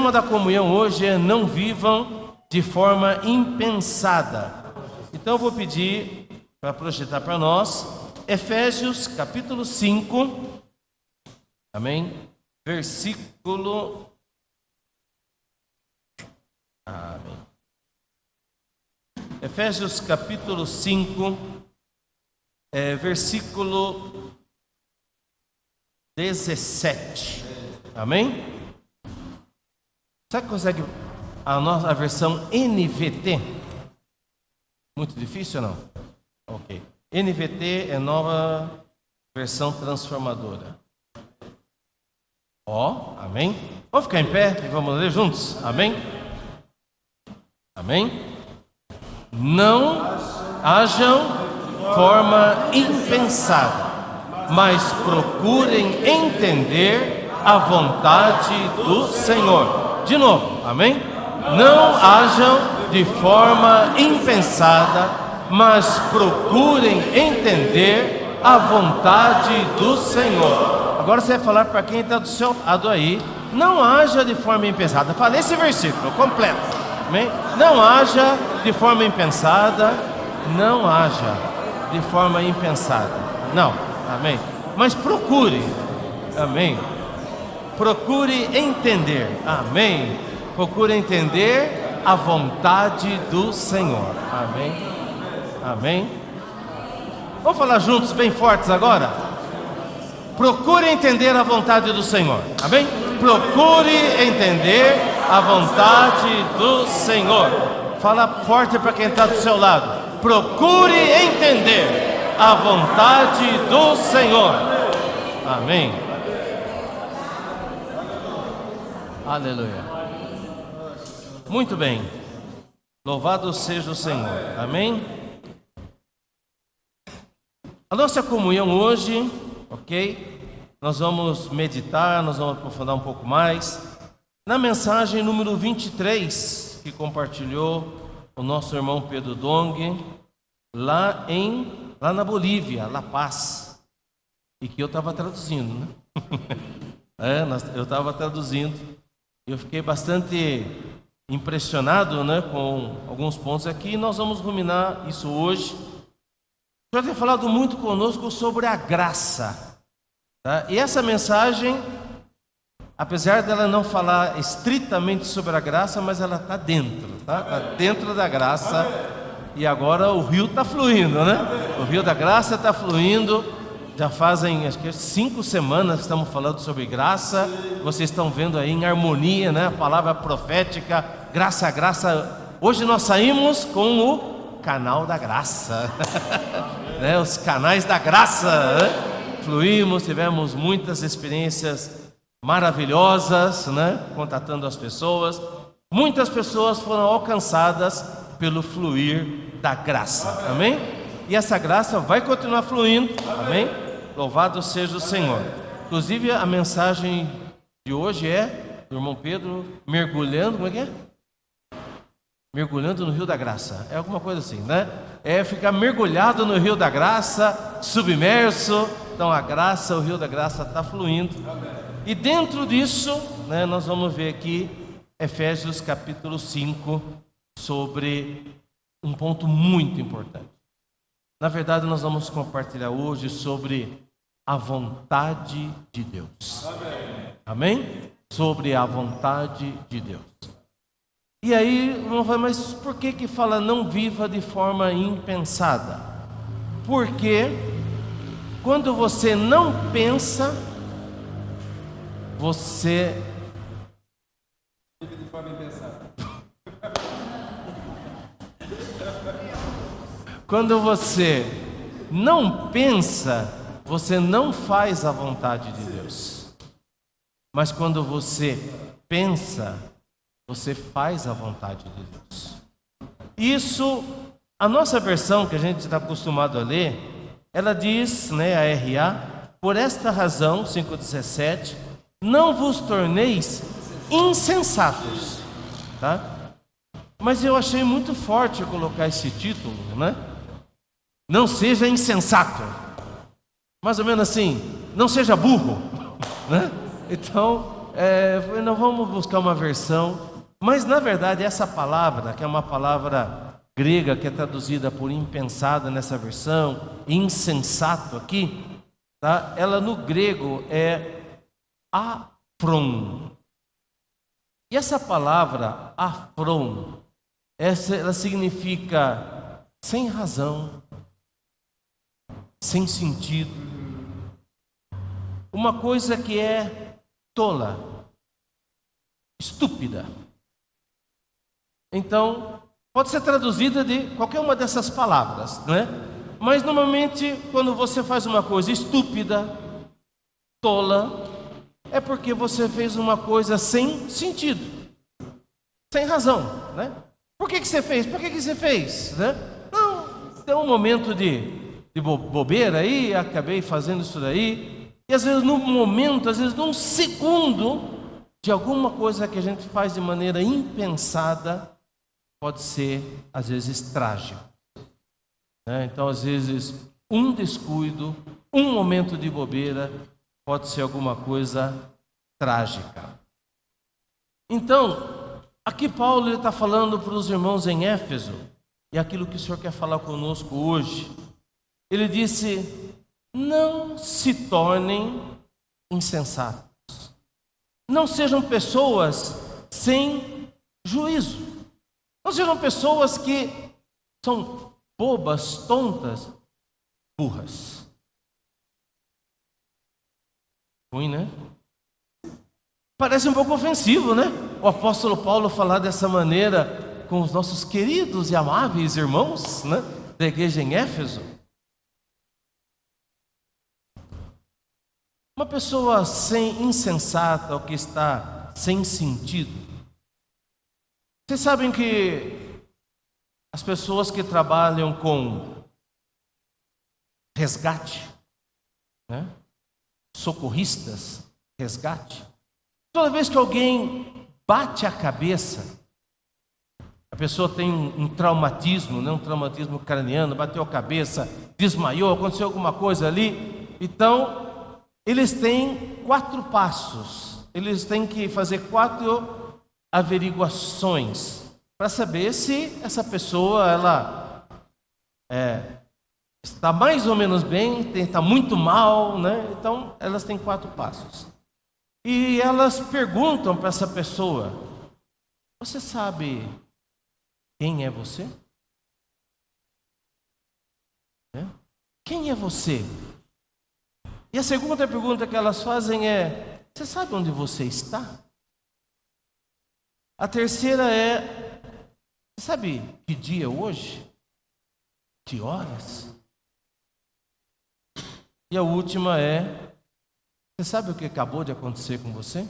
tema da comunhão hoje é: não vivam de forma impensada. Então eu vou pedir para projetar para nós Efésios capítulo 5, amém? Versículo... Amém. Efésios capítulo 5, versículo 17. Amém? Será que consegue a versão NVT? Muito difícil ou não? Ok. NVT é nova versão transformadora. Amém? Vamos ficar em pé e vamos ler juntos? Amém? Amém? Não hajam forma impensada, mas procurem entender a vontade do Senhor. De novo, amém? Não hajam de forma impensada, mas procurem entender a vontade do Senhor. Agora você vai falar para quem está do seu lado aí: não haja de forma impensada. Fala esse versículo completo, amém? Não haja de forma impensada, não haja de forma impensada. Não, amém? Mas procure, amém? Procure entender, amém? Procure entender a vontade do Senhor, amém? Amém? Vamos falar juntos bem fortes agora? Procure entender a vontade do Senhor, amém? Procure entender a vontade do Senhor. Fala forte para quem está do seu lado: procure entender a vontade do Senhor, amém? Aleluia. Muito bem, louvado seja o Senhor, amém? A nossa comunhão hoje, ok? Nós vamos meditar, nós vamos aprofundar um pouco mais na mensagem número 23, que compartilhou o nosso irmão Pedro Dong, lá na Bolívia, La Paz, e que eu estava traduzindo, né? Eu estava traduzindo, e eu fiquei bastante impressionado, né, com alguns pontos aqui. Nós vamos ruminar isso hoje. O Senhor tem falado muito conosco sobre a graça, tá? E essa mensagem, apesar dela não falar estritamente sobre a graça, mas ela está dentro, tá? Está dentro da graça. E agora o rio está fluindo, né? O rio da graça está fluindo. Já fazem, acho que 5 semanas que estamos falando sobre graça. Vocês estão vendo aí em harmonia, né? A palavra profética, graça, graça. Hoje nós saímos com o canal da graça, né? Os canais da graça, né? Fluímos, tivemos muitas experiências maravilhosas, né? Contatando as pessoas. Muitas pessoas foram alcançadas pelo fluir da graça, amém? E essa graça vai continuar fluindo, amém? Louvado seja o Senhor. Inclusive a mensagem de hoje é do irmão Pedro mergulhando, como é que é? Mergulhando no rio da graça, é alguma coisa assim, né? É ficar mergulhado no rio da graça, submerso. Então a graça, o rio da graça está fluindo. E dentro disso, né, nós vamos ver aqui Efésios capítulo 5, sobre um ponto muito importante. Na verdade, nós vamos compartilhar hoje sobre a vontade de Deus. Amém? Sobre a vontade de Deus. E aí, vamos falar, mas por que fala não viva de forma impensada? Porque quando você não pensa, você vive de forma impensada. Quando você não pensa, você não faz a vontade de Deus. Mas quando você pensa, você faz a vontade de Deus. Isso, a nossa versão que a gente está acostumado a ler, ela diz, né, a RA: por esta razão, 5:17, não vos torneis insensatos, tá? Mas eu achei muito forte colocar esse título, né? Não seja insensato. Mais ou menos assim, não seja burro, né? Então, não vamos buscar uma versão, mas na verdade essa palavra, que é uma palavra grega, que é traduzida por impensada nessa versão, insensato aqui, tá? Ela no grego é afron. E essa palavra afron, ela significa sem razão, sem sentido, uma coisa que é tola, estúpida. Então, pode ser traduzida de qualquer uma dessas palavras, né? Mas normalmente, quando você faz uma coisa estúpida, tola, é porque você fez uma coisa sem sentido, sem razão, né? Por que você fez? Por que você fez, né? Não, deu um momento de bobeira aí, acabei fazendo isso daí. E às vezes num momento, às vezes num segundo, de alguma coisa que a gente faz de maneira impensada, pode ser às vezes trágico, né? Então às vezes um descuido, um momento de bobeira, pode ser alguma coisa trágica. Então, aqui Paulo está falando para os irmãos em Éfeso, e aquilo que o Senhor quer falar conosco hoje. Ele disse: não se tornem insensatos, não sejam pessoas sem juízo, não sejam pessoas que são bobas, tontas, burras. Ruim, né? Parece um pouco ofensivo, né? O apóstolo Paulo falar dessa maneira com os nossos queridos e amáveis irmãos, né, da igreja em Éfeso. Uma pessoa insensata, ou que está sem sentido. Vocês sabem que as pessoas que trabalham com resgate, né? Socorristas, resgate, toda vez que alguém bate a cabeça, a pessoa tem um traumatismo, né? Um traumatismo craniano, bateu a cabeça, desmaiou, aconteceu alguma coisa ali, então eles têm 4 passos, eles têm que fazer 4 averiguações para saber se essa pessoa ela está mais ou menos bem, está muito mal, né? Então elas têm 4 passos. E elas perguntam para essa pessoa: você sabe quem é você? Quem é você? E a segunda pergunta que elas fazem é: você sabe onde você está? A terceira é: você sabe que dia é hoje? Que horas? E a última é: você sabe o que acabou de acontecer com você?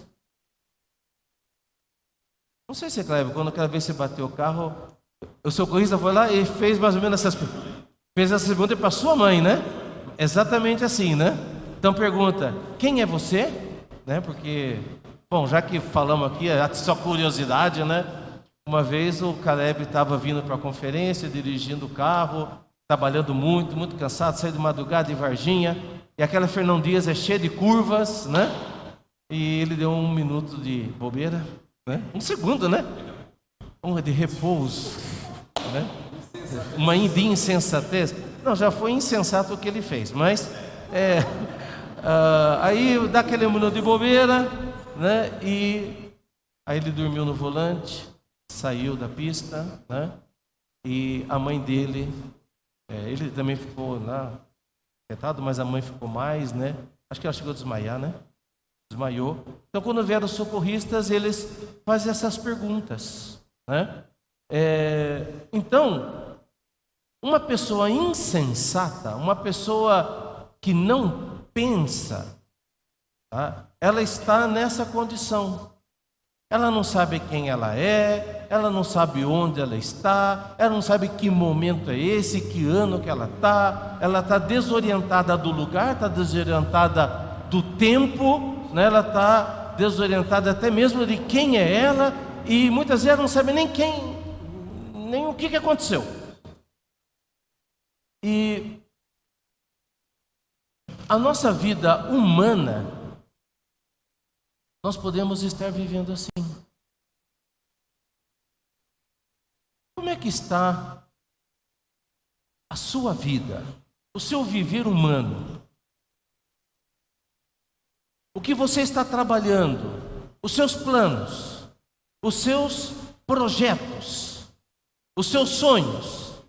Não sei se é claro, quando aquela vez você bateu o carro, o socorrista foi lá e fez mais ou menos fez essa pergunta para sua mãe, né? Exatamente assim, né? Então pergunta: quem é você? Né? Porque, bom, já que falamos aqui, é só curiosidade, né? Uma vez o Caleb estava vindo para a conferência, dirigindo o carro, trabalhando muito, muito cansado, saiu de madrugada de Varginha, e aquela Fernão Dias é cheia de curvas, né? E ele deu 1 minuto de bobeira, né? 1 segundo, né? De repouso, né? Uma de insensatez. Não, já foi insensato o que ele fez, mas aí dá aquele minuto de bobeira, né? E aí ele dormiu no volante, saiu da pista, né? E a mãe dele, ele também ficou lá afetado, mas a mãe ficou mais, né? Acho que ela chegou a desmaiar, né? Desmaiou. Então, quando vieram os socorristas, eles fazem essas perguntas, né? Então, uma pessoa insensata, uma pessoa que não pensa, tá? Ela está nessa condição. Ela não sabe quem ela é, ela não sabe onde ela está, ela não sabe que momento é esse, que ano que ela está desorientada do lugar, está desorientada do tempo, né? Ela está desorientada até mesmo de quem é ela, e muitas vezes ela não sabe nem o que aconteceu. E a nossa vida humana, nós podemos estar vivendo assim. Como é que está a sua vida, o seu viver humano? O que você está trabalhando, os seus planos, os seus projetos, os seus sonhos,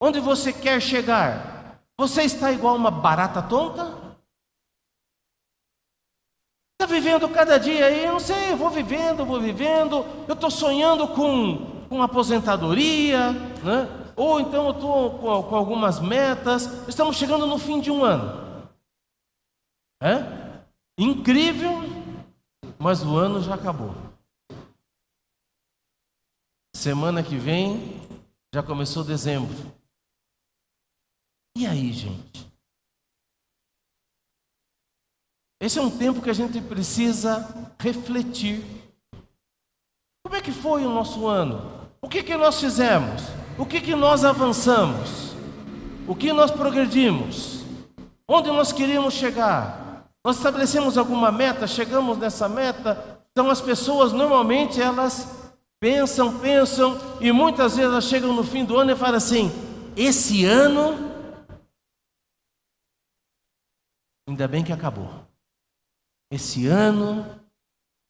onde você quer chegar? Você está igual uma barata tonta? Está vivendo cada dia aí, eu não sei, eu vou vivendo, eu estou sonhando com aposentadoria, né? Ou então eu estou com algumas metas, estamos chegando no fim de um ano. Incrível, mas o ano já acabou. Semana que vem já começou dezembro. E aí, gente? Esse é um tempo que a gente precisa refletir. Como é que foi o nosso ano? O que nós fizemos? O que nós avançamos? O que nós progredimos? Onde nós queríamos chegar? Nós estabelecemos alguma meta? Chegamos nessa meta? Então as pessoas normalmente elas pensam e muitas vezes elas chegam no fim do ano e falam assim: esse ano ainda bem que acabou. Esse ano,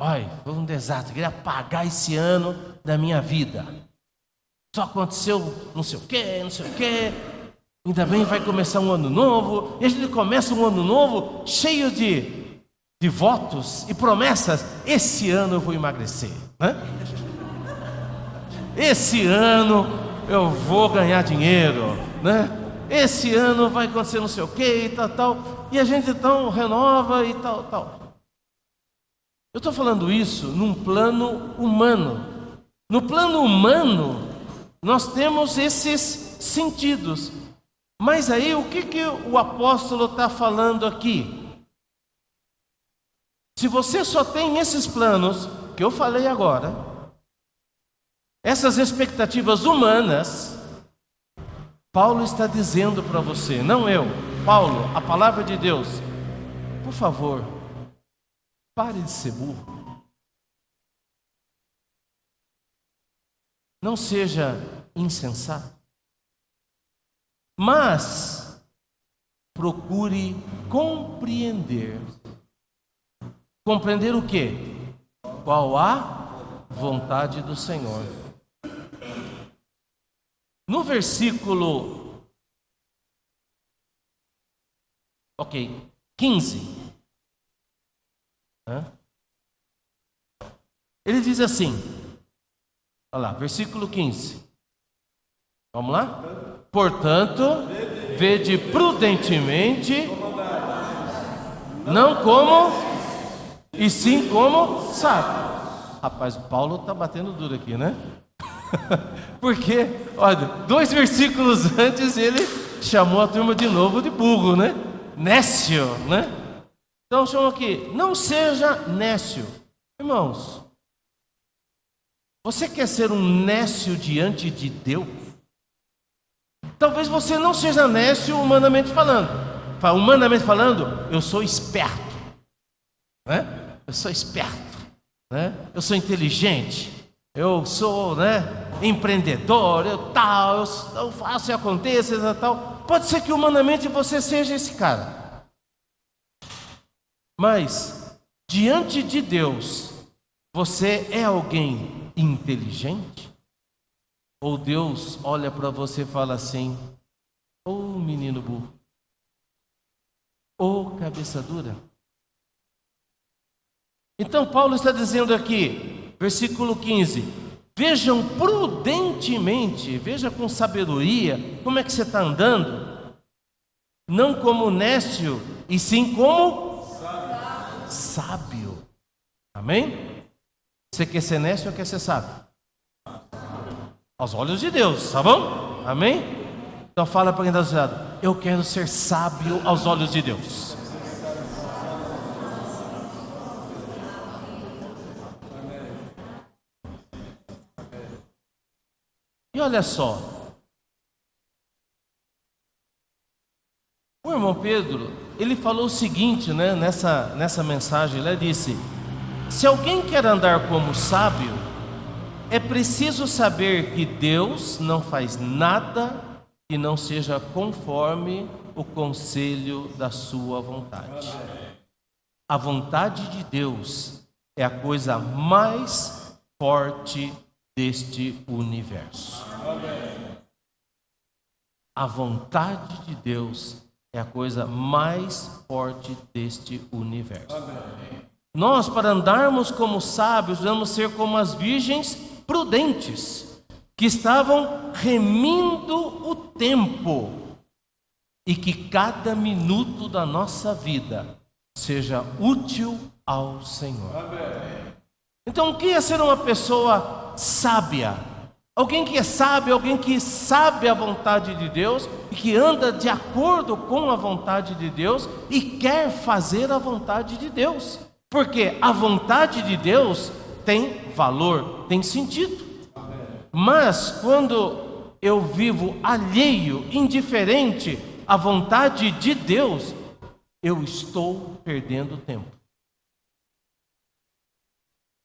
olha, foi um desastre, eu queria apagar esse ano da minha vida. Só aconteceu não sei o quê. Ainda bem vai começar um ano novo. E a gente começa um ano novo cheio de votos e promessas. Esse ano eu vou emagrecer, né? Esse ano eu vou ganhar dinheiro, né? Esse ano vai acontecer não sei o quê e tal. E a gente então renova e tal. Eu estou falando isso num plano humano. No plano humano, nós temos esses sentidos. Mas aí, o que o apóstolo está falando aqui? Se você só tem esses planos que eu falei agora, essas expectativas humanas, Paulo está dizendo para você, não eu, Paulo, a palavra de Deus, por favor, pare de ser burro. Não seja insensato. Mas procure compreender. Compreender o quê? Qual a vontade do Senhor. No versículo 15, ele diz assim, olha lá, versículo 15. Vamos lá? Portanto, vede prudentemente, não como, e sim como sabe. Rapaz, o Paulo está batendo duro aqui, né? Porque, olha, 2 versículos antes ele chamou a turma de novo de burro, né? Nécio, né? Então chama aqui, não seja nécio. Irmãos, você quer ser um nécio diante de Deus? Talvez você não seja nécio humanamente falando. Humanamente falando, eu sou esperto, né? Eu sou esperto, né? Eu sou inteligente, eu sou, né, empreendedor, eu faço e aconteça e tal. Pode ser que humanamente você seja esse cara, mas diante de Deus, você é alguém inteligente? Ou Deus olha para você e fala assim: ô menino burro, ô cabeça dura? Então Paulo está dizendo aqui, versículo 15: vejam prudentemente, veja com sabedoria como é que você está andando, não como nécio, e sim como sábio. Amém? Você quer ser nécio ou quer ser sábio? Aos olhos de Deus, tá bom? Amém? Então fala para quem está do seu lado: eu quero ser sábio aos olhos de Deus. E olha só, o irmão Pedro ele falou o seguinte, né, nessa mensagem, ele disse: se alguém quer andar como sábio, é preciso saber que Deus não faz nada que não seja conforme o conselho da sua vontade. A vontade de Deus é a coisa mais forte deste universo. A vontade de Deus é a coisa mais forte deste universo. Nós, para andarmos como sábios, vamos ser como as virgens prudentes, que estavam remindo o tempo, e que cada minuto da nossa vida seja útil ao Senhor. Então, o que é ser uma pessoa sábia? Alguém que é sábio, alguém que sabe a vontade de Deus e que anda de acordo com a vontade de Deus e quer fazer a vontade de Deus. Porque a vontade de Deus tem valor, tem sentido. Mas quando eu vivo alheio, indiferente à vontade de Deus, eu estou perdendo tempo.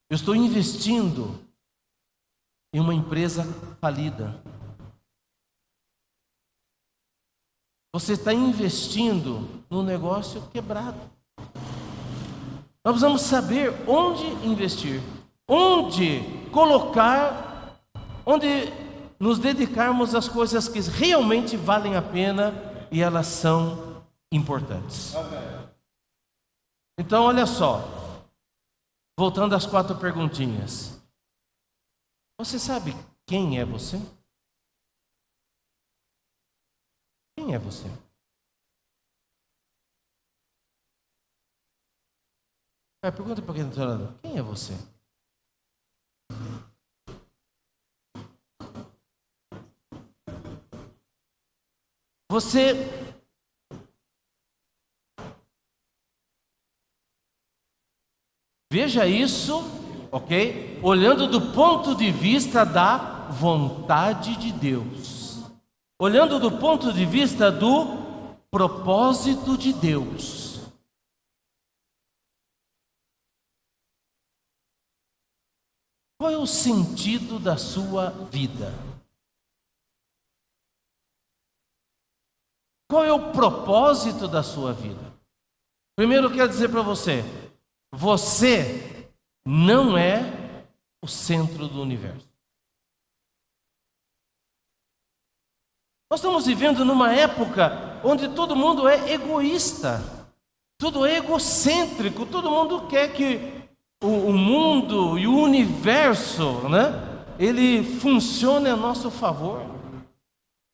Eu estou investindo em uma empresa falida. Você está investindo num negócio quebrado. Nós precisamos saber onde investir, onde colocar, onde nos dedicarmos às coisas que realmente valem a pena e elas são importantes. Então, olha só, voltando às 4 perguntinhas. Você sabe quem é você? Quem é você? Pergunta para quem está falando, quem é você? Você veja isso, ok? Olhando do ponto de vista da vontade de Deus, olhando do ponto de vista do propósito de Deus. Qual é o sentido da sua vida? Qual é o propósito da sua vida? Primeiro eu quero dizer para você, você não é o centro do universo. Nós estamos vivendo numa época onde todo mundo é egoísta, tudo é egocêntrico, todo mundo quer que o mundo e o universo, né, ele funcione a nosso favor.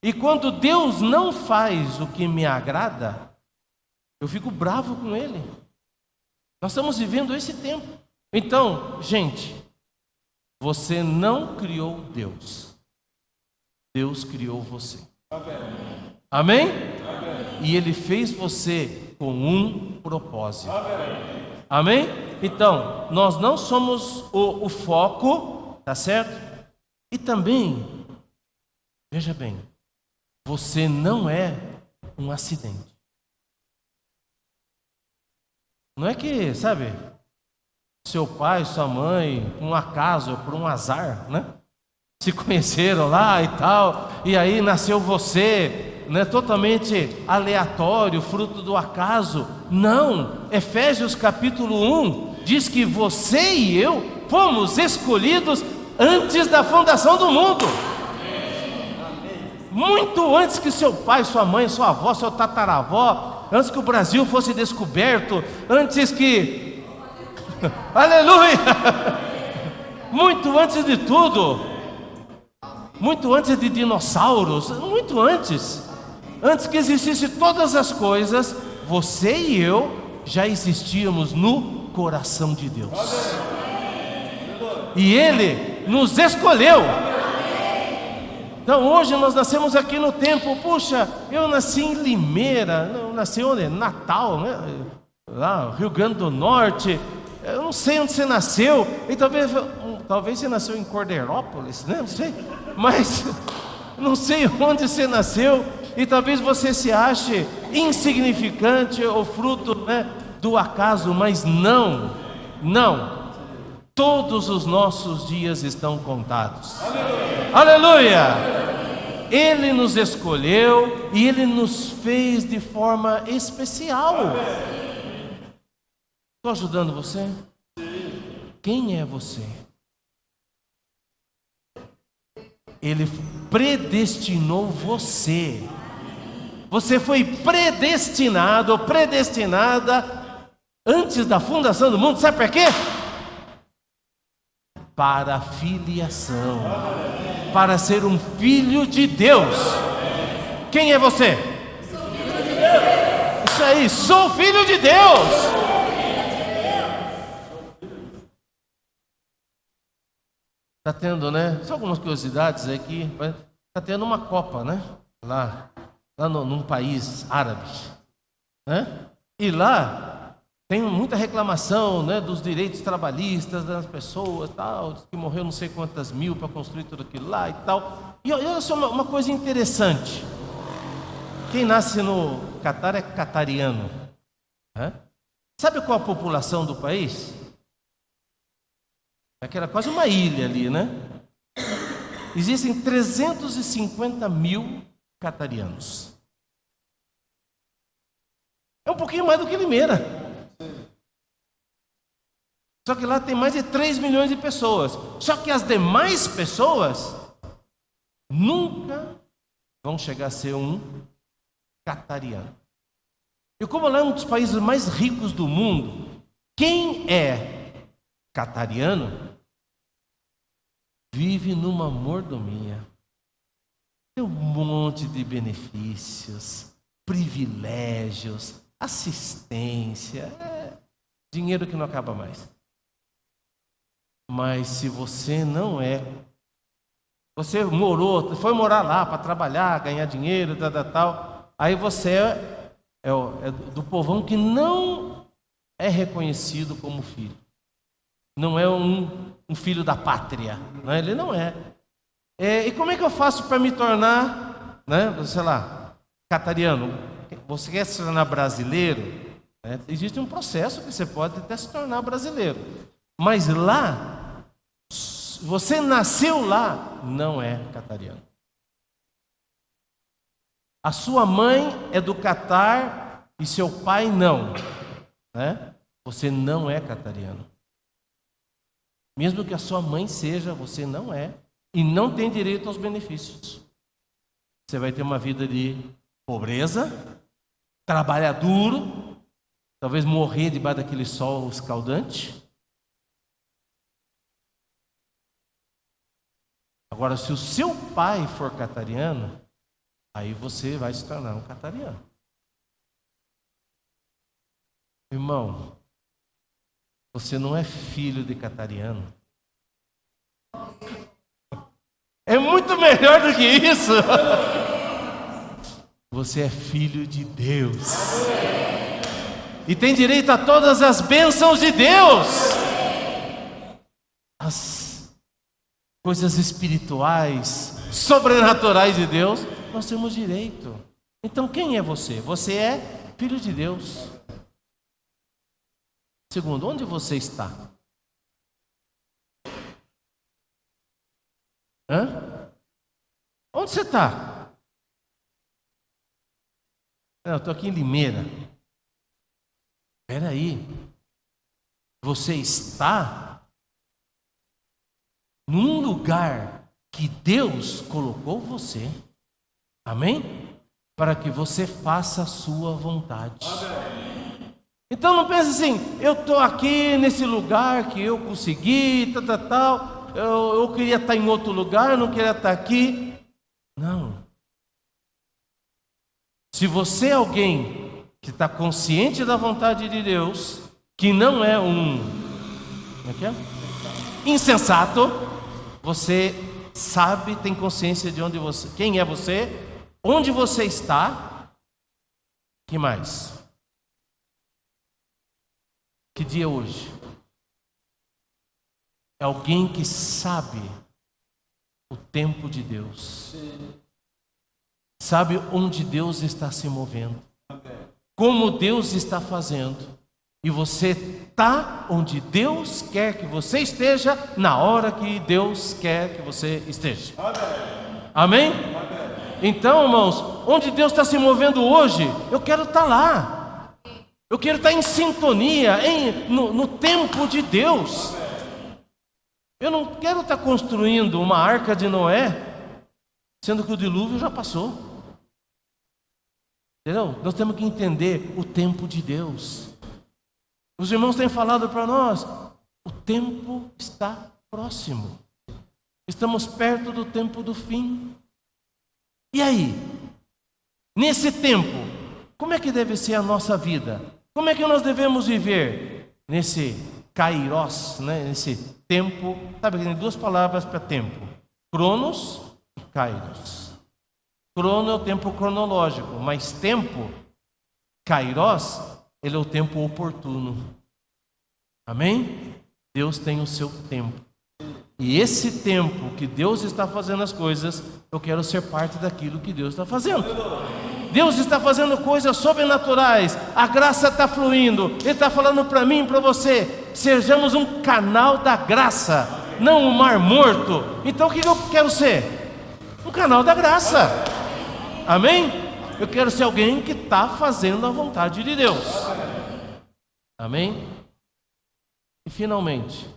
E quando Deus não faz o que me agrada, eu fico bravo com Ele. Nós estamos vivendo esse tempo. Então, gente, você não criou Deus. Deus criou você. Amém? E Ele fez você com um propósito. Amém? Então, nós não somos o foco, tá certo? E também, veja bem, você não é um acidente. Não é que, sabe, seu pai, sua mãe, por um acaso, por um azar, né? Se conheceram lá e tal, e aí nasceu você, né, totalmente aleatório, fruto do acaso. Não, Efésios capítulo 1 diz que você e eu fomos escolhidos antes da fundação do mundo. Muito antes que seu pai, sua mãe, sua avó, seu tataravó, antes que o Brasil fosse descoberto, antes que... Aleluia! Muito antes de tudo, muito antes de dinossauros, muito antes que existissem todas as coisas, você e eu já existíamos no coração de Deus. E Ele nos escolheu. Então hoje nós nascemos aqui no tempo. Puxa, eu nasci em Limeira, eu nasci onde? Natal, né? Lá, Rio Grande do Norte. Eu não sei onde você nasceu. E talvez você nasceu em Cordeirópolis, né? Não sei. Mas não sei onde você nasceu. E talvez você se ache insignificante ou fruto, do acaso, mas não. Todos os nossos dias estão contados. Aleluia! Ele nos escolheu e Ele nos fez de forma especial. Estou ajudando você? Quem é você? Ele predestinou você. Você foi predestinado ou predestinada antes da fundação do mundo. Sabe por quê? Para a filiação. Para ser um filho de Deus. Quem é você? Sou filho de Deus. Isso aí, sou filho de Deus. Está tendo, só algumas curiosidades aqui. Está tendo uma Copa, Lá num país árabe, E lá tem muita reclamação, dos direitos trabalhistas das pessoas, tal, que morreu não sei quantas mil para construir tudo aquilo lá e tal. E olha só uma coisa interessante. Quem nasce no Catar é catariano. Sabe qual a população do país? É que era quase uma ilha ali, Existem 350 mil catarianos. É um pouquinho mais do que Limeira. Só que lá tem mais de 3 milhões de pessoas. Só que as demais pessoas nunca vão chegar a ser um catariano. E como lá é um dos países mais ricos do mundo, quem é catariano vive numa mordomia. Tem um monte de benefícios, privilégios, assistência, dinheiro que não acaba mais. Mas se você não você foi morar lá para trabalhar, ganhar dinheiro, tal, aí você é do povão que não é reconhecido como filho. Não é um filho da pátria, ele não é. E como é que eu faço para me tornar, sei lá, catariano? Você quer se tornar brasileiro? Existe um processo que você pode até se tornar brasileiro. Mas lá, você nasceu lá, não é catariano. A sua mãe é do Catar e seu pai não. Você não é catariano. Mesmo que a sua mãe seja, você não é. E não tem direito aos benefícios. Você vai ter uma vida de pobreza, trabalhar duro, talvez morrer debaixo daquele sol escaldante. Agora, se o seu pai for catariano, aí você vai se tornar um catariano. Irmão, você não é filho de catariano. É muito melhor do que isso. Você é filho de Deus. E tem direito a todas as bênçãos de Deus. As coisas espirituais, sobrenaturais de Deus, nós temos direito. Então quem é você? Você é filho de Deus. Segundo, onde você está? Onde você está? Eu estou aqui em Limeira. Espera aí. Você está num lugar que Deus colocou você. Amém? Para que você faça a sua vontade. Então não pense assim, eu estou aqui nesse lugar que eu consegui, tal. Eu queria estar em outro lugar, eu não queria estar aqui. Não. Se você é alguém que está consciente da vontade de Deus, que não é insensato, você sabe, tem consciência de quem é você, onde você está, que mais? Que dia é hoje? É alguém que sabe o tempo de Deus. sabe onde Deus está se movendo, como Deus está fazendo. E você está onde Deus quer que você esteja, na hora que Deus quer que você esteja. Amém? Então, irmãos, onde Deus está se movendo hoje, eu quero estar lá. Eu quero estar em sintonia, no tempo de Deus. Eu não quero estar construindo uma arca de Noé, sendo que o dilúvio já passou. Entendeu? Nós temos que entender o tempo de Deus. Os irmãos têm falado para nós, o tempo está próximo. Estamos perto do tempo do fim. E aí? Nesse tempo, como é que deve ser a nossa vida? Como é que nós devemos viver nesse kairos, né? Nesse tempo? Sabe que tem duas palavras para tempo: cronos e kairos. Crono é o tempo cronológico, mas tempo, kairos, ele é o tempo oportuno. Amém? Deus tem o seu tempo. E esse tempo que Deus está fazendo as coisas, eu quero ser parte daquilo que Deus está fazendo. Deus está fazendo coisas sobrenaturais. A graça está fluindo. Ele está falando para mim e para você: sejamos um canal da graça, não um mar morto. Então o que eu quero ser? Um canal da graça. Amém? Eu quero ser alguém que está fazendo a vontade de Deus. Amém? E finalmente,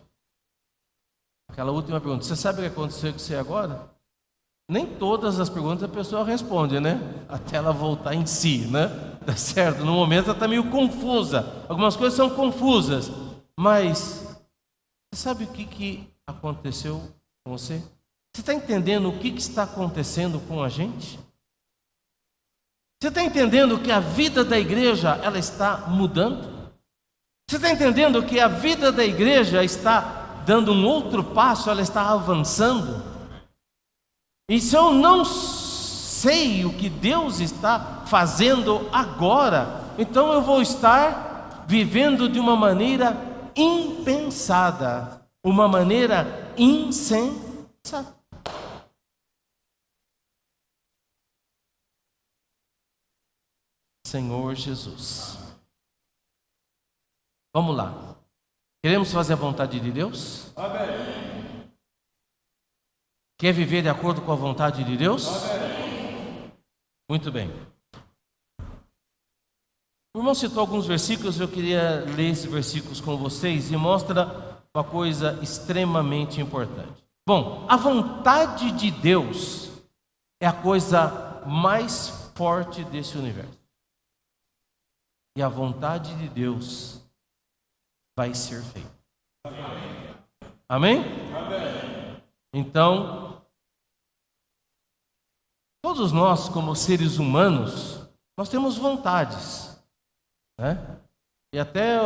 aquela última pergunta: você sabe o que aconteceu com você agora? Nem todas as perguntas a pessoa responde, né? Até ela voltar em si, né? Tá certo? No momento ela está meio confusa. Algumas coisas são confusas. Mas você sabe o que aconteceu com você? Você está entendendo o que está acontecendo com a gente? Você está entendendo que a vida da igreja, ela está mudando? Você está entendendo que a vida da igreja está dando um outro passo, ela está avançando? E se eu não sei o que Deus está fazendo agora, então eu vou estar vivendo de uma maneira impensada, uma maneira insensata. Senhor Jesus. Vamos lá. Queremos fazer a vontade de Deus? Amém. Quer viver de acordo com a vontade de Deus? Amém. Muito bem. O irmão citou alguns versículos, eu queria ler esses versículos com vocês, e mostra uma coisa extremamente importante. Bom, a vontade de Deus é a coisa mais forte desse universo. E a vontade de Deus vai ser feita. Amém? Amém? Então, todos nós, como seres humanos, nós temos vontades, né? E até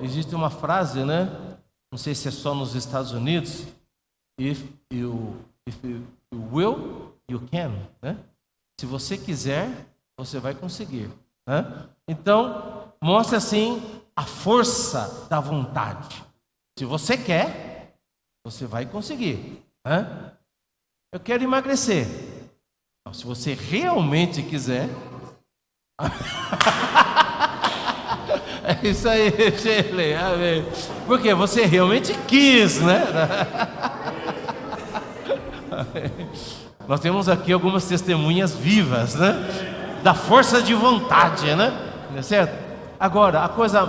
existe uma frase, né? Não sei se é só nos Estados Unidos: if you will, you can, né? Se você quiser, você vai conseguir, né? Então, mostra assim a força da vontade. Se você quer, você vai conseguir, né? Eu quero emagrecer. Então, se você realmente quiser, é isso aí, Shirley. Amém. Porque você realmente quis, né? Nós temos aqui algumas testemunhas vivas, né? Da força de vontade, né? Não é certo? Agora, a coisa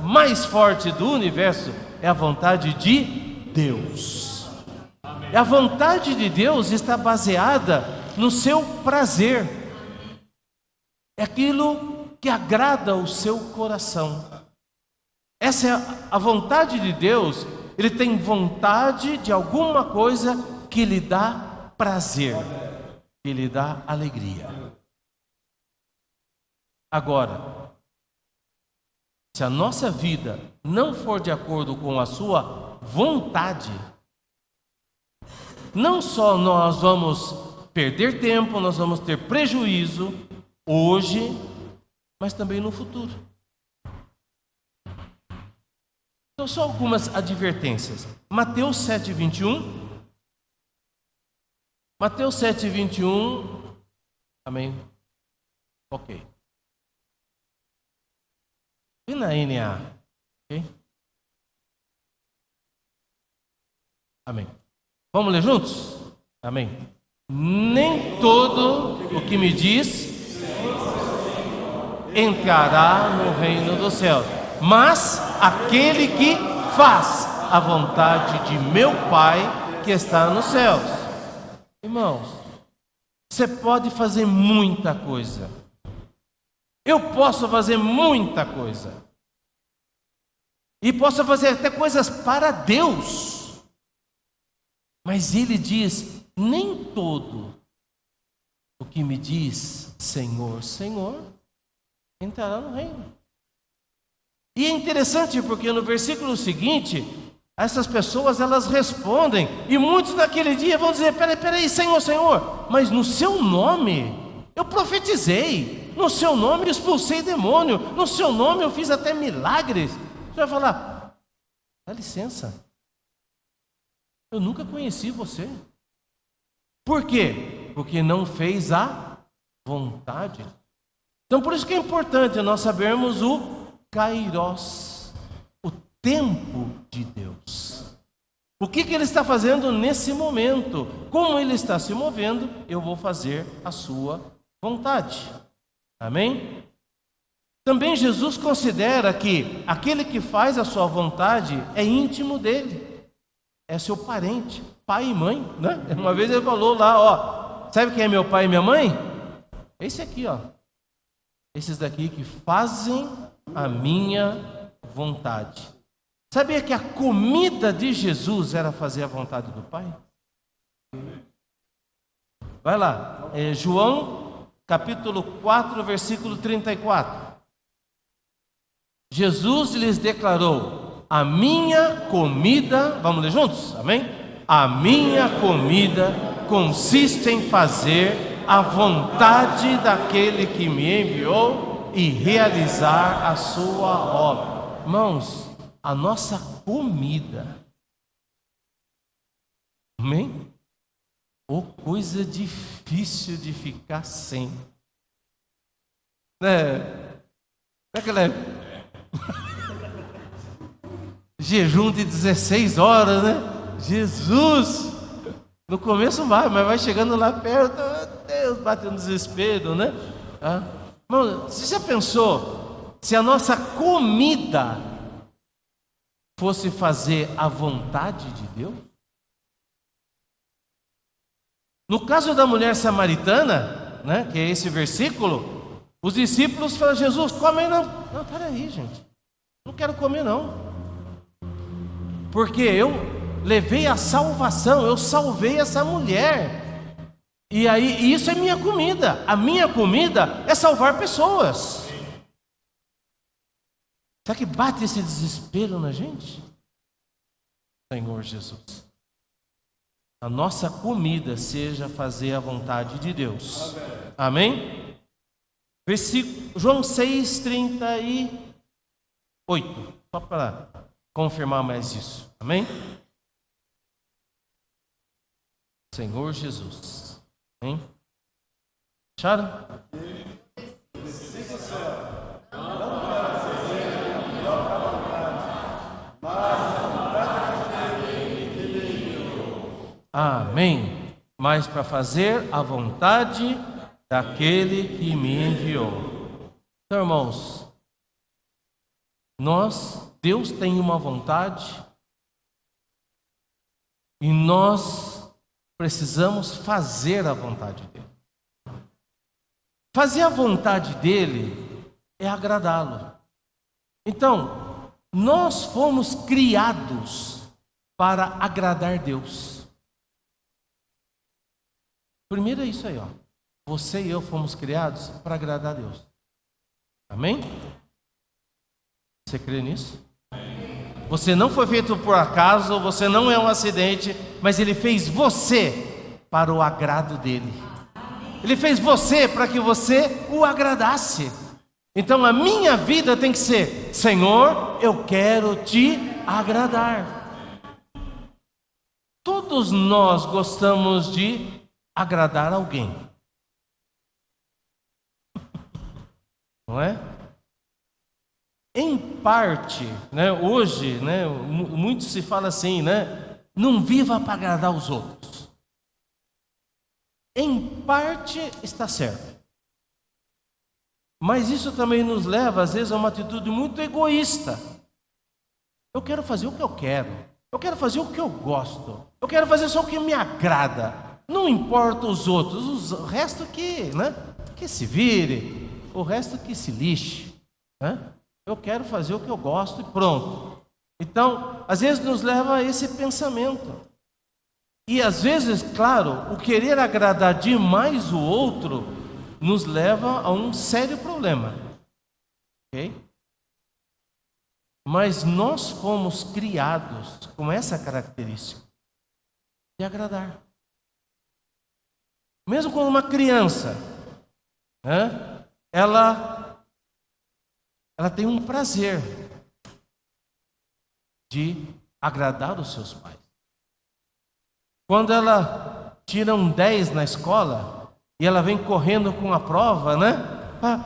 mais forte do universo é a vontade de Deus. E a vontade de Deus está baseada no seu prazer. É aquilo que agrada o seu coração. Essa é a vontade de Deus. Ele tem vontade de alguma coisa que lhe dá prazer, que lhe dá alegria. Agora, se a nossa vida não for de acordo com a sua vontade, não só nós vamos perder tempo, nós vamos ter prejuízo hoje, mas também no futuro. Então, só algumas advertências. Mateus 7:21. Mateus 7:21. Amém. Ok. E na NA? Ok? Amém. Vamos ler juntos? Amém. Nem todo o que me diz entrará no reino do céu, mas aquele que faz a vontade de meu Pai que está nos céus. Irmãos, você pode fazer muita coisa. Eu posso fazer muita coisa. E posso fazer até coisas para Deus. Mas Ele diz, nem todo o que me diz Senhor, Senhor, entrará no reino. E é interessante porque no versículo seguinte, essas pessoas elas respondem, e muitos naquele dia vão dizer, peraí, Senhor, Senhor, mas no seu nome eu profetizei, no seu nome eu expulsei demônio, no seu nome eu fiz até milagres. Você vai falar, dá licença, eu nunca conheci você. Por quê? Porque não fez a vontade. Então por isso que é importante nós sabermos o Kairos, o tempo de Deus. O que Ele está fazendo nesse momento? Como Ele está se movendo, eu vou fazer a sua vontade. Amém? Também Jesus considera que aquele que faz a sua vontade é íntimo dele, é seu parente, pai e mãe, né? Uma vez ele falou lá, ó, sabe quem é meu pai e minha mãe? Esse aqui, ó. Esses daqui que fazem a minha vontade. Sabia que a comida de Jesus era fazer a vontade do Pai? Vai lá, João capítulo 4, versículo 34. Jesus lhes declarou, a minha comida, vamos ler juntos? Amém? A minha comida consiste em fazer a vontade daquele que me enviou e realizar a sua obra. Irmãos, a nossa comida, amém? Oh, coisa difícil de ficar sem, né? Naquela jejum de 16 horas, né? Jesus! No começo vai, mas vai chegando lá perto, meu Deus, bate um desespero, né? Irmão, você já pensou se a nossa comida fosse fazer a vontade de Deus? No caso da mulher samaritana, né, que é esse versículo, os discípulos falaram, Jesus, come aí não. Não, peraí, gente, não quero comer não, porque eu levei a salvação, eu salvei essa mulher, e aí isso é minha comida, a minha comida é salvar pessoas. Será que bate esse desespero na gente? Senhor Jesus, a nossa comida seja fazer a vontade de Deus. Amém? Versículo, João 6, 38. Só para confirmar mais isso. Amém? Senhor Jesus. Amém? Acharam? Amém. Mas para fazer a vontade daquele que me enviou. Então, irmãos, Deus tem uma vontade e nós precisamos fazer a vontade dele. Fazer a vontade dele é agradá-lo. Então, nós fomos criados para agradar Deus. Primeiro é isso aí, ó. Você e eu fomos criados para agradar a Deus. Amém? Você crê nisso? Você não foi feito por acaso, você não é um acidente, mas Ele fez você para o agrado dEle. Ele fez você para que você o agradasse. Então a minha vida tem que ser, Senhor, eu quero te agradar. Todos nós gostamos de agradar alguém. não é? Em parte, né, hoje, né, muito se fala assim, né? Não viva para agradar os outros. Em parte está certo. Mas isso também nos leva, às vezes, a uma atitude muito egoísta. Eu quero fazer o que eu quero. Eu quero fazer o que eu gosto. Eu quero fazer só o que me agrada. Não importa os outros. O resto que se vire. O resto que se lixe. Né? Eu quero fazer o que eu gosto e pronto. Então, às vezes nos leva a esse pensamento. E às vezes, claro, o querer agradar demais o outro nos leva a um sério problema. Ok? Mas nós fomos criados com essa característica de agradar. Mesmo quando uma criança, né, ela tem um prazer de agradar os seus pais. Quando ela tira um 10 na escola e ela vem correndo com a prova, né?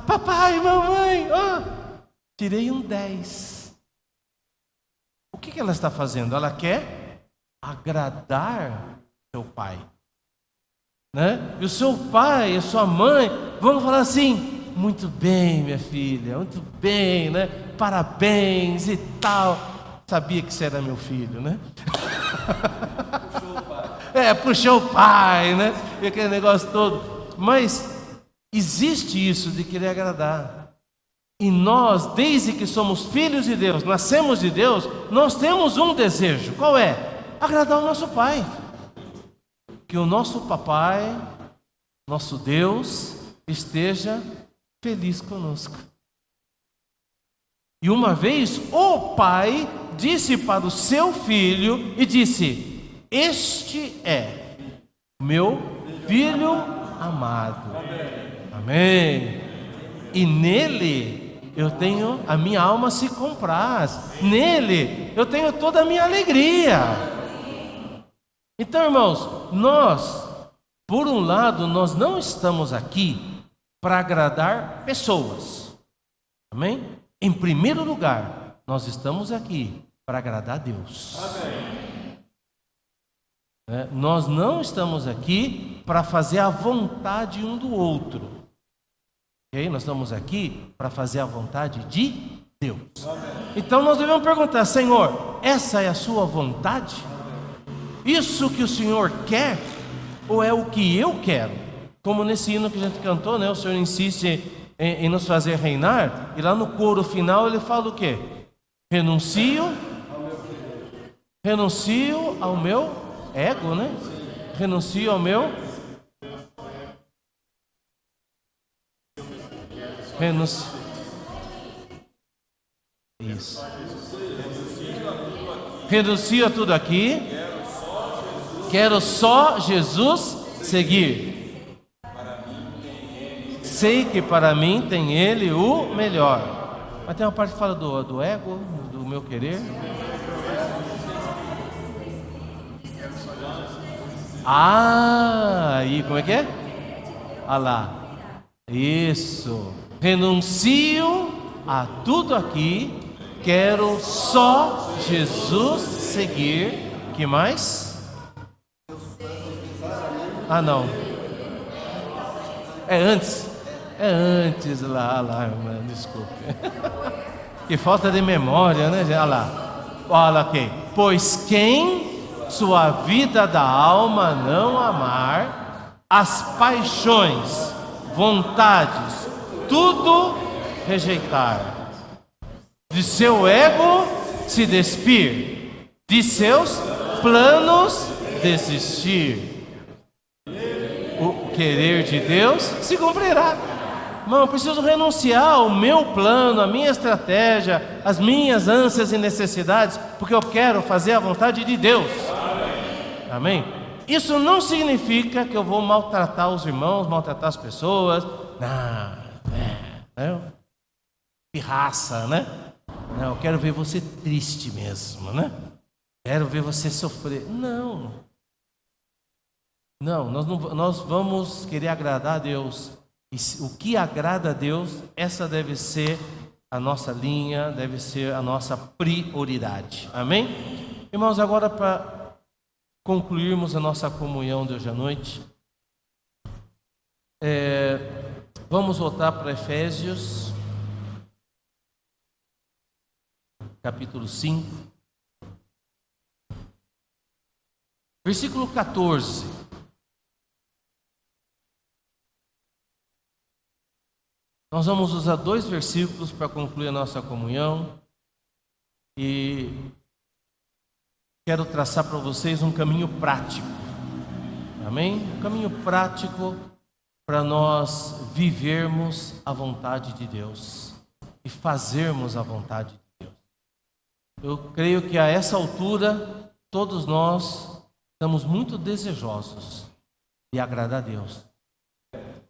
Papai, mamãe, tirei um 10. O que ela está fazendo? Ela quer agradar seu pai, né? E o seu pai e a sua mãe vão falar assim: muito bem, minha filha, muito bem, né? Parabéns e tal. Sabia que você era meu filho, né? Puxou o pai, né? E aquele negócio todo. Mas existe isso de querer agradar. E nós, desde que somos filhos de Deus, nascemos de Deus, nós temos um desejo. Qual é? Agradar o nosso pai. Que o nosso papai, nosso Deus, esteja feliz conosco. E uma vez o pai disse para o seu filho e disse: este é meu filho amado. Amém. E nele eu tenho, a minha alma se compraz. Nele eu tenho toda a minha alegria. Então, irmãos, nós, por um lado, nós não estamos aqui para agradar pessoas. Amém? Em primeiro lugar, nós estamos aqui para agradar a Deus. Amém. Nós não estamos aqui para fazer a vontade um do outro. Okay? Nós estamos aqui para fazer a vontade de Deus. Amém. Então nós devemos perguntar: Senhor, essa é a sua vontade? Isso que o Senhor quer? Ou é o que eu quero? Como nesse hino que a gente cantou, né? O Senhor insiste em nos fazer reinar. E lá no coro final ele fala o quê? Renuncio ao meu ego, né? Renuncio ao meu Isso. Renuncio a tudo aqui. Quero só Jesus seguir. Sei que para mim tem Ele o melhor. Mas tem uma parte que fala do ego, do meu querer. E como é que é? Lá. Isso. Renuncio a tudo aqui. Quero só Jesus seguir. Que mais? Não. É antes lá, irmã, desculpe. Que falta de memória, né? Olha aqui. Pois quem sua vida da alma não amar, as paixões, vontades, tudo rejeitar, de seu ego se despir, de seus planos desistir, o querer de Deus se cumprirá. Irmão, eu preciso renunciar ao meu plano, à minha estratégia, às minhas ânsias e necessidades, porque eu quero fazer a vontade de Deus. Amém? Isso não significa que eu vou maltratar os irmãos, maltratar as pessoas. Pirraça, né? Não, eu quero ver você triste mesmo, né? Quero ver você sofrer. Não, nós vamos querer agradar a Deus E o que agrada a Deus, essa deve ser a nossa linha, deve ser a nossa prioridade. Amém? Irmãos, agora para concluirmos a nossa comunhão de hoje à noite, vamos voltar para Efésios, capítulo 5, versículo 14. Nós vamos usar 2 versículos para concluir a nossa comunhão e quero traçar para vocês um caminho prático, amém? Um caminho prático para nós vivermos a vontade de Deus e fazermos a vontade de Deus. Eu creio que a essa altura todos nós estamos muito desejosos de agradar a Deus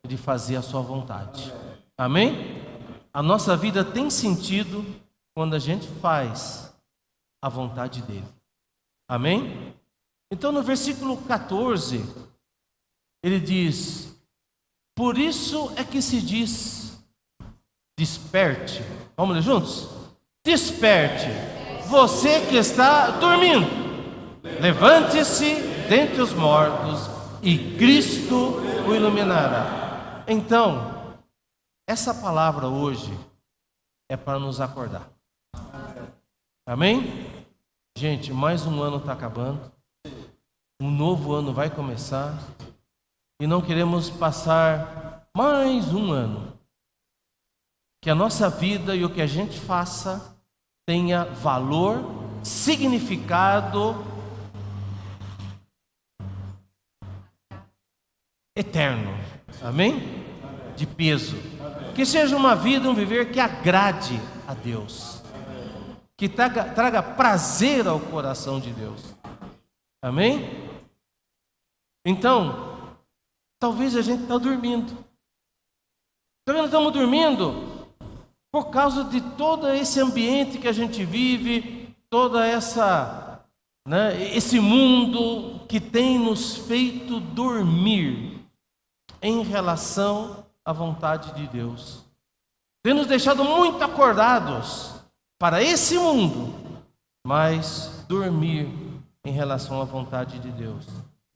e de fazer a sua vontade. Amém? A nossa vida tem sentido quando a gente faz a vontade dele. Amém? Então no versículo 14, ele diz: por isso é que se diz, desperte. Vamos ler juntos? Desperte, você que está dormindo. Levante-se dentre os mortos e Cristo o iluminará. Então, essa palavra hoje é para nos acordar. Amém? Gente, mais um ano está acabando. Um novo ano vai começar. E não queremos passar mais um ano. Que a nossa vida e o que a gente faça tenha valor, significado eterno. Amém? De peso. Que seja uma vida, um viver que agrade a Deus, que traga prazer ao coração de Deus. Amém? Então, talvez a gente está dormindo. Talvez nós estamos dormindo por causa de todo esse ambiente que a gente vive, toda essa, esse mundo que tem nos feito dormir em relação à vontade de Deus. Tem nos deixado muito acordados para esse mundo, mas dormir em relação à vontade de Deus.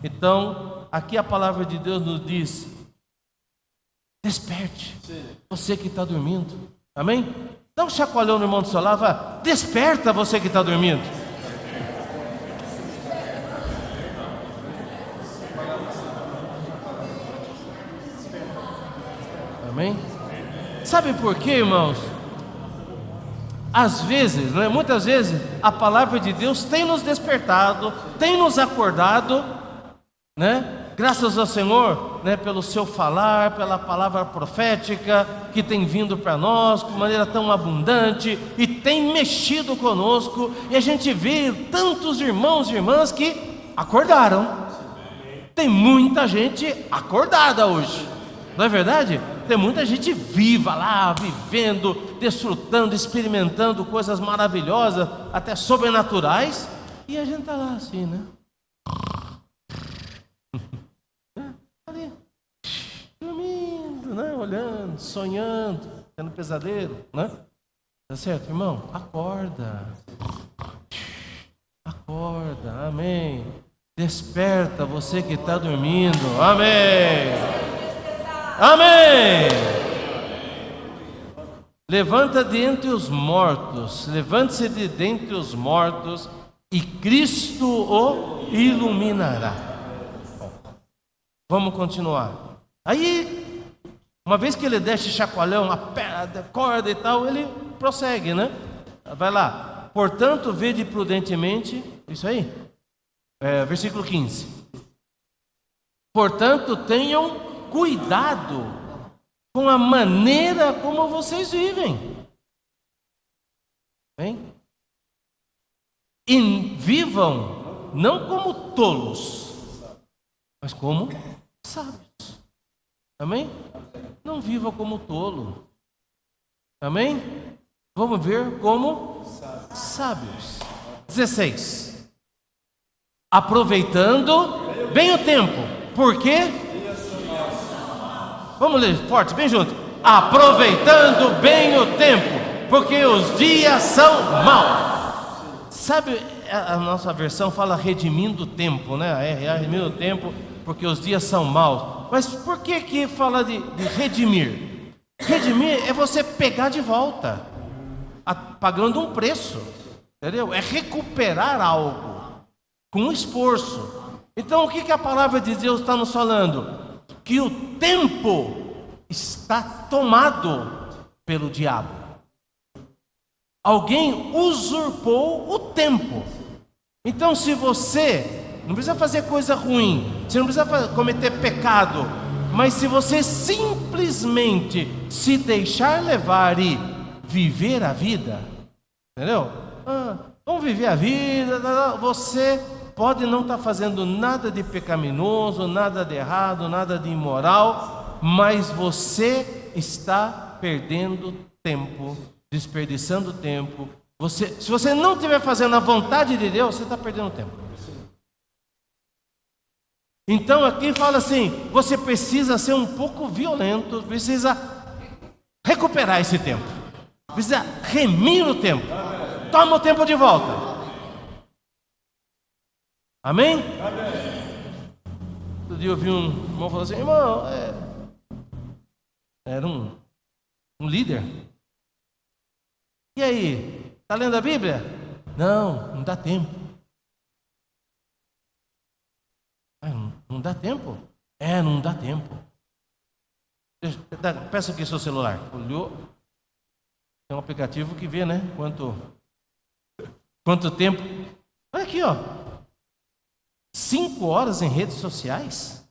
Então, aqui a palavra de Deus nos diz: desperte, você que está dormindo. Amém? Dá um chacoalhão no irmão do seu lado, vai, desperta você que está dormindo. Amém? Sabe por quê, irmãos? Às vezes, muitas vezes, a palavra de Deus tem nos despertado, tem nos acordado, graças ao Senhor, pelo seu falar, pela palavra profética que tem vindo para nós de maneira tão abundante e tem mexido conosco, e a gente vê tantos irmãos e irmãs que acordaram. Tem muita gente acordada hoje, não é verdade? Tem muita gente viva lá, vivendo, desfrutando, experimentando coisas maravilhosas, até sobrenaturais, e a gente está lá assim, ali, dormindo, olhando, sonhando, tendo pesadelo, Tá certo, irmão? Acorda, amém. Desperta você que está dormindo, amém. Amém! Levanta de entre os mortos, levante-se de dentre os mortos e Cristo o iluminará. Vamos continuar. Aí, uma vez que ele desce chacoalhão, acorda e tal, ele prossegue, Vai lá. Portanto, vede prudentemente, isso aí, versículo 15. Portanto, tenham cuidado com a maneira como vocês vivem. Bem? E vivam não como tolos, mas como sábios. Amém? Não viva como tolo. Amém? Vamos ver como sábios. 16. Aproveitando bem o tempo. Por quê? Vamos ler forte, bem junto. Aproveitando bem o tempo, porque os dias são maus. Sabe, a nossa versão fala redimindo o tempo, né? Redimindo o tempo, porque os dias são maus. Mas por que fala de redimir? Redimir é você pegar de volta, pagando um preço, entendeu? É recuperar algo com esforço. Então o que a palavra de Deus está nos falando? Que o tempo está tomado pelo diabo. Alguém usurpou o tempo. Então se você não precisa fazer coisa ruim, você não precisa cometer pecado, mas se você simplesmente se deixar levar e viver a vida, entendeu? Vamos viver a vida, você pode não estar fazendo nada de pecaminoso, nada de errado, nada de imoral, mas você está perdendo tempo, desperdiçando tempo. Se você não estiver fazendo a vontade de Deus, você está perdendo tempo. Então aqui fala assim, você precisa ser um pouco violento, precisa recuperar esse tempo, precisa remir o tempo. Toma o tempo de volta. Amém? Outro dia eu vi um irmão falando assim, irmão, era um líder. E aí, está lendo a Bíblia? Não dá tempo. Não dá tempo? Não dá tempo. Peça aqui seu celular. Olhou? Tem um aplicativo que vê, né? Quanto tempo? Olha aqui, ó. 5 horas em redes sociais?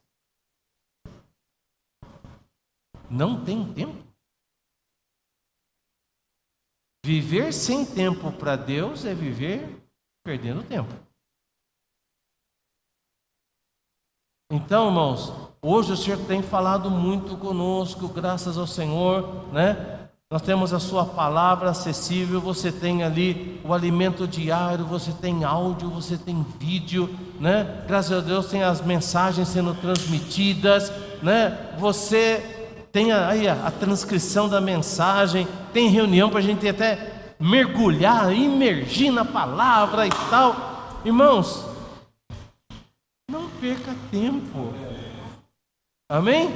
Não tem tempo? Viver sem tempo para Deus é viver perdendo tempo. Então, irmãos, hoje o Senhor tem falado muito conosco, graças ao Senhor, né? Nós temos a sua palavra acessível, você tem ali o alimento diário, você tem áudio, você tem vídeo, né? Graças a Deus tem as mensagens sendo transmitidas, né? Você tem aí a transcrição da mensagem, tem reunião para a gente até mergulhar, imergir na palavra e tal. Irmãos, não perca tempo. Amém?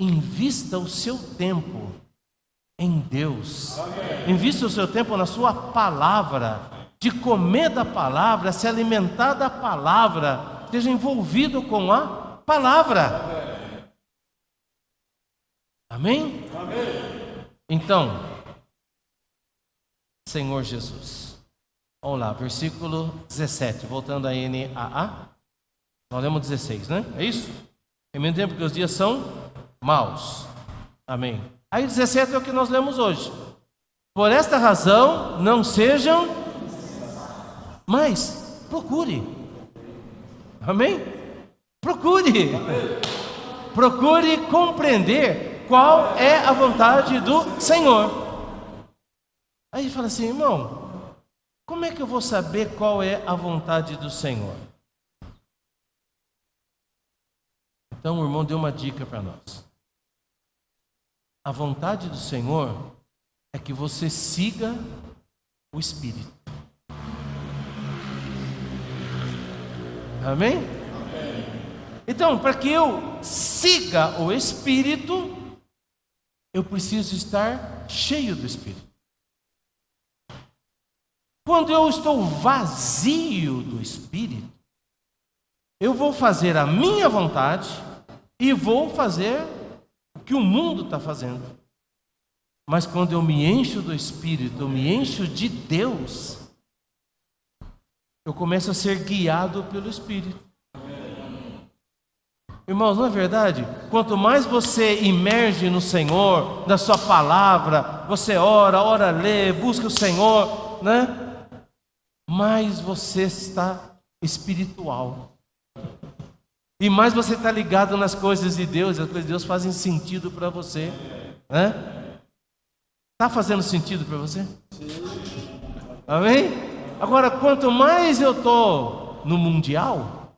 Invista o seu tempo em Deus. Invista o seu tempo na sua palavra, de comer da palavra, se alimentar da palavra, esteja envolvido com a palavra. Amém? Então, Senhor Jesus, vamos lá, versículo 17, voltando a NAA, nós lemos 16, né? É isso? Em mesmo tempo que os dias são maus. Amém. Aí 17 é o que nós lemos hoje. Por esta razão, não sejam, mas procure. Amém? Procure. Procure compreender qual é a vontade do Senhor. Aí fala assim, irmão, como é que eu vou saber qual é a vontade do Senhor? Então o irmão deu uma dica para nós. A vontade do Senhor é que você siga o Espírito. Amém? Então, para que eu siga o Espírito, eu preciso estar cheio do Espírito. Quando eu estou vazio do Espírito, eu vou fazer a minha vontade e vou fazer o que o mundo está fazendo. Mas quando eu me encho do Espírito, eu me encho de Deus, eu começo a ser guiado pelo Espírito. Irmãos, não é verdade? Quanto mais você imerge no Senhor, na sua palavra, você ora, lê, busca o Senhor, né? Mais você está espiritual. E mais você está ligado nas coisas de Deus, as coisas de Deus fazem sentido para você, né? Está fazendo sentido para você? Sim. Amém? Agora, quanto mais eu estou no mundial,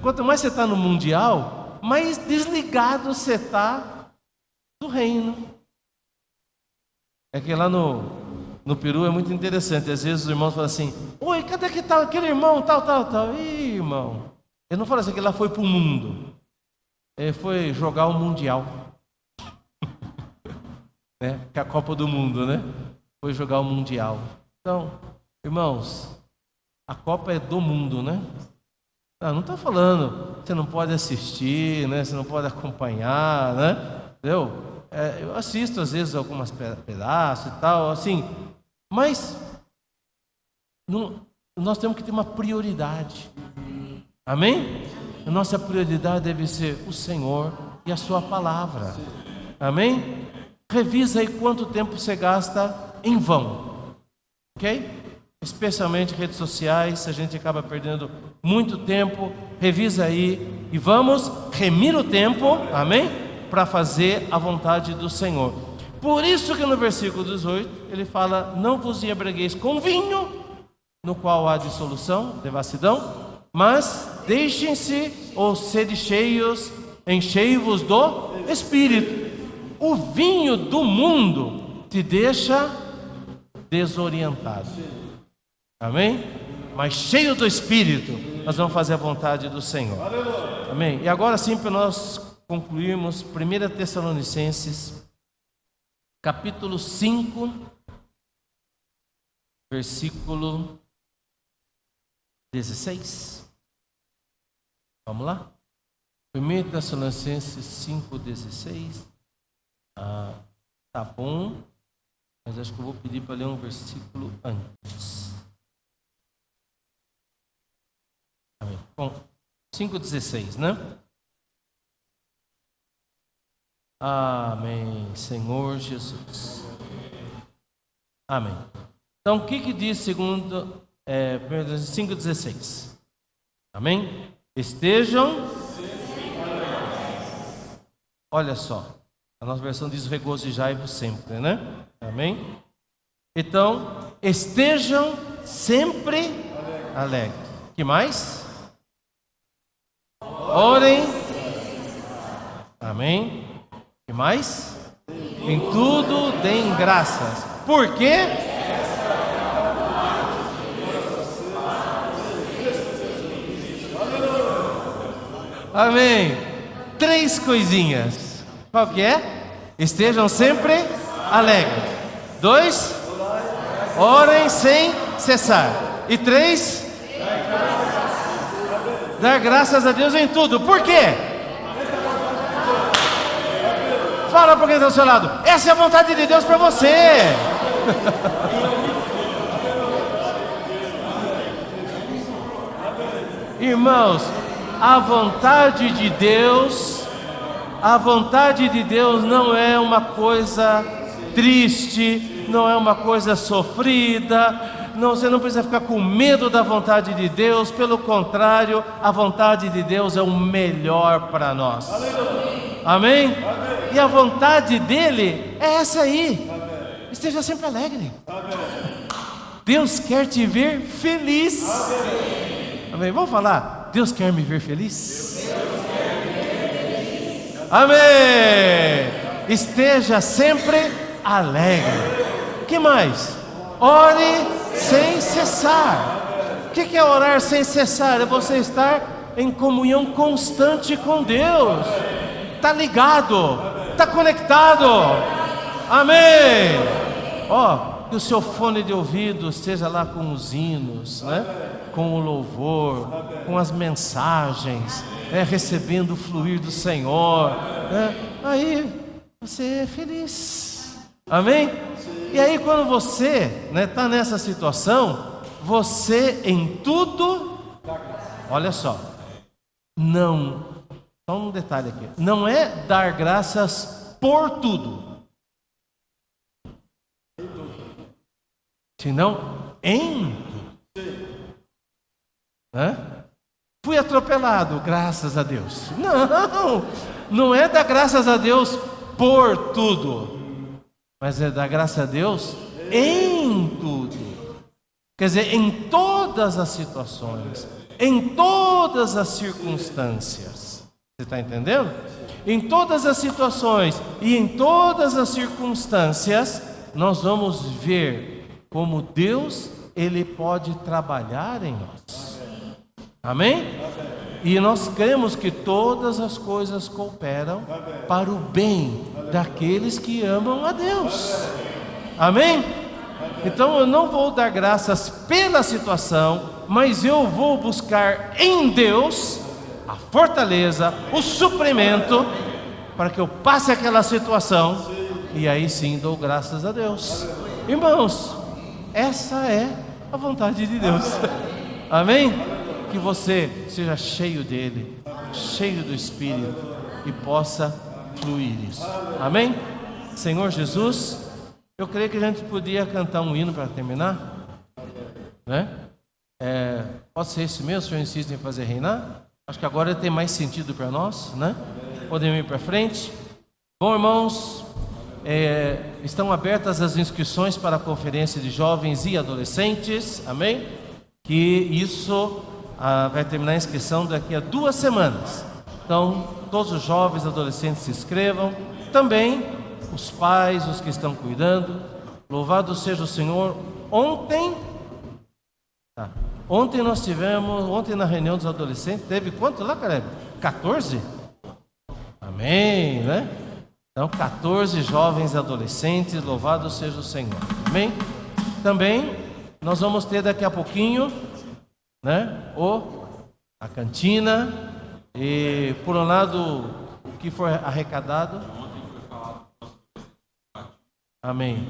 Quanto mais você está no mundial, mais desligado você está do reino. É que lá no Peru é muito interessante. Às vezes os irmãos falam assim: oi, cadê que tá aquele irmão, tal. Ih, irmão, ele não fala assim que lá foi para o mundo. Ele foi jogar o mundial. Né? Que é a Copa do Mundo, né? Foi jogar o mundial. Então, irmãos, a Copa é do mundo, né? Não estou falando, você não pode assistir, né? Você não pode acompanhar, né? Entendeu? Eu assisto às vezes algumas pedaços e tal, assim, mas nós temos que ter uma prioridade. Amém? A nossa prioridade deve ser o Senhor e a sua palavra. Amém? Revisa aí quanto tempo você gasta em vão. Ok? Especialmente redes sociais, a gente acaba perdendo muito tempo. Revisa aí e vamos remir o tempo, amém? Para fazer a vontade do Senhor. Por isso que no versículo 18 ele fala: não vos embriagueis com vinho, no qual há dissolução, devassidão, mas deixem-se ou sede cheios, enchei-vos do Espírito. O vinho do mundo te deixa desorientado. Amém? Mas cheio do Espírito, nós vamos fazer a vontade do Senhor. Amém? E agora sim, para nós concluirmos, 1 Tessalonicenses, capítulo 5, versículo 16. Vamos lá? 1 Tessalonicenses 5, 16. Tá bom, mas acho que eu vou pedir para ler um versículo antes. Amém. Bom, 5,16, né? Amém, Senhor Jesus. Amém. Então, o que diz segundo 5,16? Amém? Estejam. Olha só, a nossa versão diz: regozijai-vos sempre, né? Amém? Então, estejam sempre alegres. Que mais? Orem. Amém? Que mais? Em tudo deem graças. Por quê? Amém. 3 coisinhas. Qual que é? Estejam sempre alegres. 2, orem sem cessar. E 3, dar graças a Deus em tudo. Por quê? Fala para quem está ao seu lado: essa é a vontade de Deus para você. Irmãos, a vontade de Deus não é uma coisa triste, não é uma coisa sofrida. Não, você não precisa ficar com medo da vontade de Deus. Pelo contrário, a vontade de Deus é o melhor para nós. Amém? E a vontade dele é essa aí. Esteja sempre alegre. Deus quer te ver feliz. Amém? Vamos falar: Deus quer me ver feliz. Amém. Esteja sempre alegre. Que mais? Ore sem cessar. O que é orar sem cessar? É você estar em comunhão constante com Deus. Está ligado, está conectado. Amém. Que o seu fone de ouvido esteja lá com os hinos, né? Com o louvor, com as mensagens, recebendo o fluir do Senhor, né? Aí você é feliz. Amém? E aí quando você está nessa situação, você em tudo, olha só, só um detalhe aqui, não é dar graças por tudo, senão em tudo. Fui atropelado, graças a Deus. Não é dar graças a Deus por tudo, mas é dar graças a Deus em tudo. Quer dizer, em todas as situações, em todas as circunstâncias. Você está entendendo? Em todas as situações e em todas as circunstâncias, nós vamos ver como Deus, Ele pode trabalhar em nós. Amém? E nós cremos que todas as coisas cooperam para o bem daqueles que amam a Deus. Amém? Então eu não vou dar graças pela situação, mas eu vou buscar em Deus a fortaleza, o suprimento, para que eu passe aquela situação, e aí sim dou graças a Deus. Irmãos, essa é a vontade de Deus. Amém? Que você seja cheio dele, cheio do Espírito, e possa fluir isso. Amém? Senhor Jesus, eu creio que a gente podia cantar um hino para terminar, né? Pode ser esse mesmo, o senhor insiste em fazer reinar? Acho que agora tem mais sentido para nós, né? Podemos ir para frente. Bom, irmãos, estão abertas as inscrições para a conferência de jovens e adolescentes, amém? Que isso vai terminar a inscrição daqui a 2 semanas. Então, todos os jovens e adolescentes se inscrevam, também os pais, os que estão cuidando. Louvado seja o Senhor. Ontem nós tivemos, na reunião dos adolescentes, teve quanto lá, Caleb? 14? Amém, né? Então, 14 jovens e adolescentes, louvado seja o Senhor. Amém? Também, nós vamos ter daqui a pouquinho, né? A cantina, e por um lado, o que for arrecadado. Amém.